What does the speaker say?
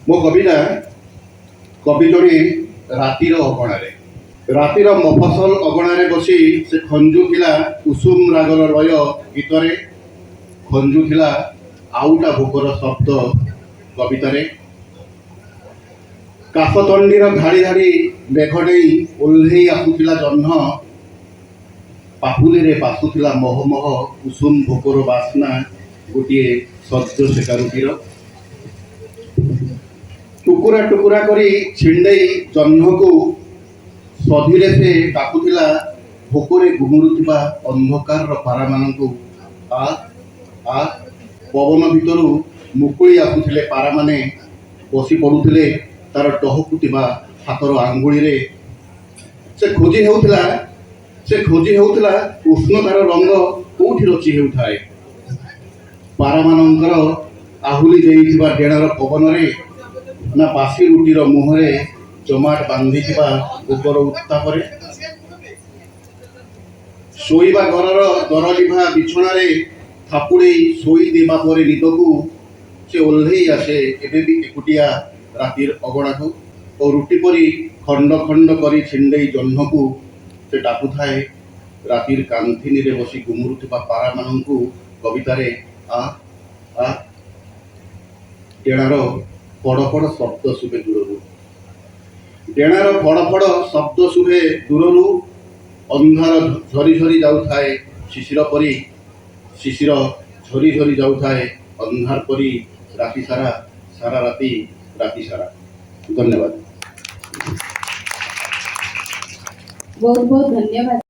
मो कविता कविजोड़ी रातिर अगणार रातिर मफसल अगणार बसी से खंजुला कुसुम रागर लय गीतर खंजुला आउटा भोकर शब्द कवितार काशतंडीर धाड़ी धाड़ी मेघडे ओह्लई आसुला जह्न पापुली बासुला मह मह कुसुम भोकर बास्ना गोटे सद्य शेकारुटीर टुकुरा टुकुरा करी छिंडई जह्न को सधीरे से डाकुला भोकरे गुमुरुवा अंधकार पारा मानू आ आ पवन भितर मुकुड़ी आसुले पारा माने बसी पड़ुले तार टहकुवा हाथर आंगुली से खोजी होउथिला उष्णतार रंग कोठी रची हेउथाए पारा मानकर आहुली देइथिबा डेणार पवन रे ना बासी रुटीर मुहरे जमाट बांधी गोबर उत्तापर शोइबा घरर दरलिभा बिछणारे थापुड़े शोई देवा पर निदकू से ओह्लई आसे एबे भी एकुटिया रातिर अगणा को और रुटी परी खंड खंड करी छिंडई जह्न को से डाकुए रातिर कांथिनी रे बसी गुमुरुवा पारा मानू कवितार आ आ डेणार फड़फड़ शब्द शुभे दूररू डेणार फड़फड़ शब्द शुभे दूररू अंधार झरी झरी जाऊए शिशिर परी शिशिर झरी झरी जाऊए अंधार परी राति सारा सारा राति सारा। धन्यवाद। बहुत बहुत धन्यवाद।